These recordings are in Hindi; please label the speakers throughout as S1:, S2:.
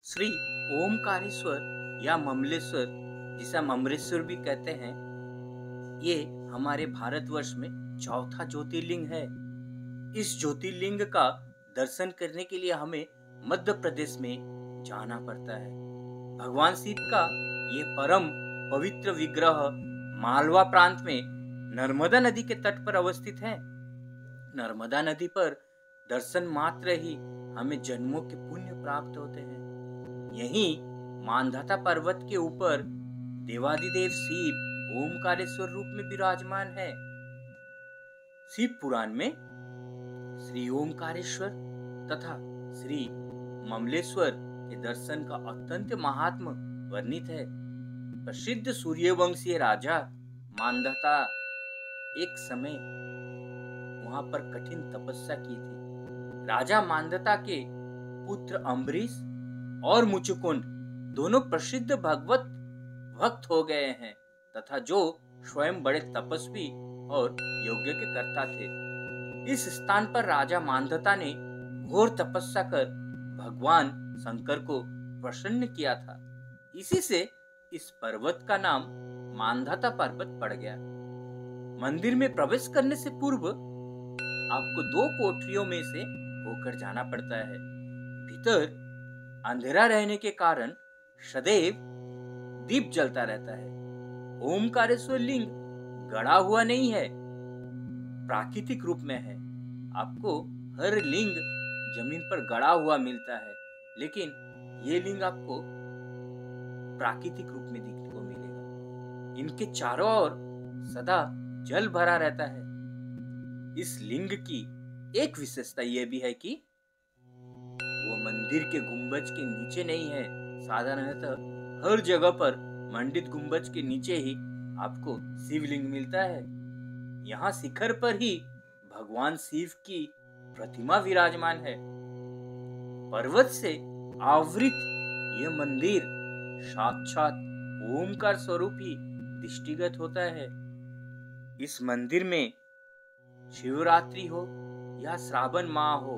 S1: श्री ओमकारेश्वर या ममलेश्वर, जिसे ममरेश्वर भी कहते हैं, ये हमारे भारतवर्ष में चौथा ज्योतिर्लिंग है। इस ज्योतिर्लिंग का दर्शन करने के लिए हमें मध्य प्रदेश में जाना पड़ता है। भगवान शिव का ये परम पवित्र विग्रह मालवा प्रांत में नर्मदा नदी के तट पर अवस्थित है। नर्मदा नदी पर दर्शन मात्र ही हमें जन्मों के पुण्य प्राप्त होते हैं। यहीं मानधाता पर्वत के ऊपर देवादिदेव शिव ओमकारेश्वर रूप में विराजमान है। शिव पुराण में श्री ओमकारेश्वर तथा श्री ममलेश्वर के दर्शन का अत्यंत महात्म वर्णित है। प्रसिद्ध सूर्यवंशीय राजा मानधाता एक समय वहां पर कठिन तपस्या की थी। राजा मानधाता के पुत्र अम्बरीश और मुचुकुंद दोनों प्रसिद्ध भगवत भक्त हो गए हैं तथा जो स्वयं बड़े तपस्वी और यज्ञ के कर्ता थे। इस स्थान पर राजा मानधाता ने घोर तपस्या कर भगवान शंकर को प्रसन्न किया था। इसी से इस पर्वत का नाम मानधाता पर्वत पड़ गया। मंदिर में प्रवेश करने से पूर्व आपको 2 कोठरियों में से होकर जाना पड़ता है। भीतर अंधेरा रहने के कारण सदैव दीप जलता रहता है। ओमकारेश्वर लिंग गड़ा हुआ नहीं है, प्राकृतिक रूप में है। आपको हर लिंग जमीन पर गड़ा हुआ मिलता है, लेकिन ये लिंग आपको प्राकृतिक रूप में देखने को मिलेगा। इनके चारों ओर सदा जल भरा रहता है। इस लिंग की एक विशेषता यह भी है कि वो मंदिर के गुंबज के नीचे नहीं है। साधारणतः हर जगह पर मंडित गुंबज के नीचे ही आपको शिवलिंग मिलता है। यहाँ शिखर पर ही भगवान शिव की प्रतिमा विराजमान है। पर्वत से आवृत यह मंदिर साक्षात ओमकार स्वरूप ही दृष्टिगत होता है। इस मंदिर में शिवरात्रि हो या श्रावण माह हो,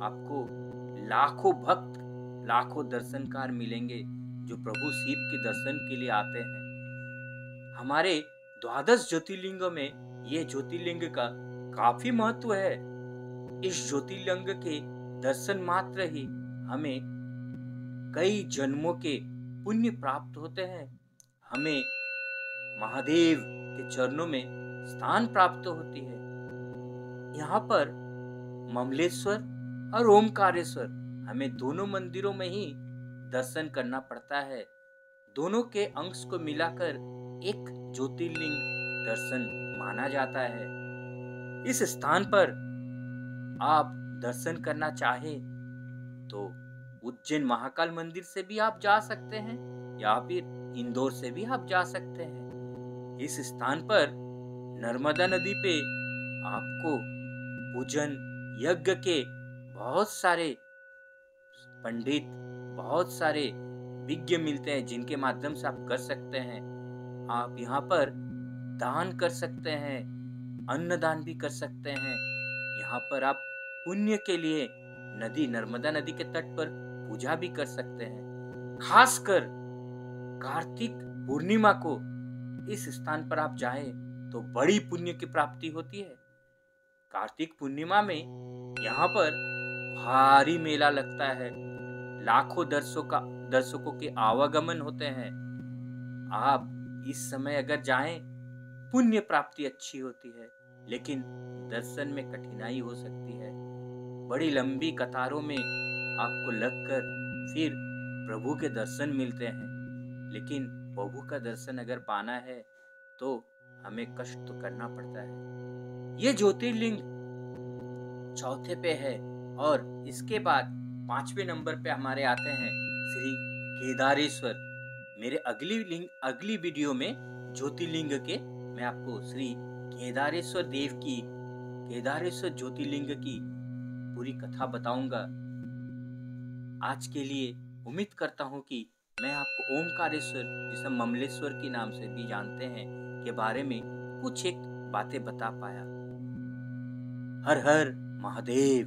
S1: आपको लाखों भक्त, लाखों दर्शनकार मिलेंगे जो प्रभु शिव के दर्शन के लिए आते हैं। हमारे 12 ज्योतिर्लिंगों में ये ज्योतिर्लिंग का काफी महत्व है। इस ज्योतिर्लिंग के दर्शन मात्र ही हमें कई जन्मों के पुण्य प्राप्त होते हैं। हमें महादेव के चरणों में स्थान प्राप्त होती है। यहाँ पर ममलेश्वर और ओमकारेश्वर हमें दोनों मंदिरों में ही दर्शन करना पड़ता है। दोनों के अंश को मिलाकर एक ज्योतिर्लिंग दर्शन माना जाता है। इस स्थान पर आप दर्शन करना चाहे तो उज्जैन महाकाल मंदिर से भी आप जा सकते हैं या फिर इंदौर से भी आप जा सकते हैं। इस स्थान पर नर्मदा नदी पे आपको पूजन यज्ञ के बहुत सारे पंडित, बहुत सारे विज्ञ मिलते हैं जिनके माध्यम से आप कर सकते हैं। आप यहाँ पर दान कर सकते हैं, अन्नदान भी कर सकते हैं। यहाँ पर आप पुण्य के लिए नर्मदा नदी के तट पर पूजा भी कर सकते हैं। खासकर कार्तिक पूर्णिमा को इस स्थान पर आप जाएं तो बड़ी पुण्य की प्राप्ति होती है। कार्तिक पूर्णिमा में यहाँ पर भारी मेला लगता है। लाखों दर्शकों के आवागमन होते हैं। आप इस समय अगर जाएं, पुण्य प्राप्ति अच्छी होती है, लेकिन दर्शन में कठिनाई हो सकती है। बड़ी लंबी कतारों में आपको लगकर फिर प्रभु के दर्शन मिलते हैं। लेकिन प्रभु का दर्शन अगर पाना है तो हमें कष्ट तो करना पड़ता है। ये ज्योतिर्लिंग चौथे पे है और इसके बाद 5वें नंबर पे हमारे आते हैं श्री केदारेश्वर। मेरे अगली वीडियो में ज्योतिर्लिंग के मैं आपको श्री केदारेश्वर ज्योतिर्लिंग की पूरी कथा बताऊंगा। आज के लिए उम्मीद करता हूं कि मैं आपको ओमकारेश्वर, जिसे ममलेश्वर के नाम से भी जानते हैं, के बारे में कुछ एक बातें बता पाया। हर हर महादेव।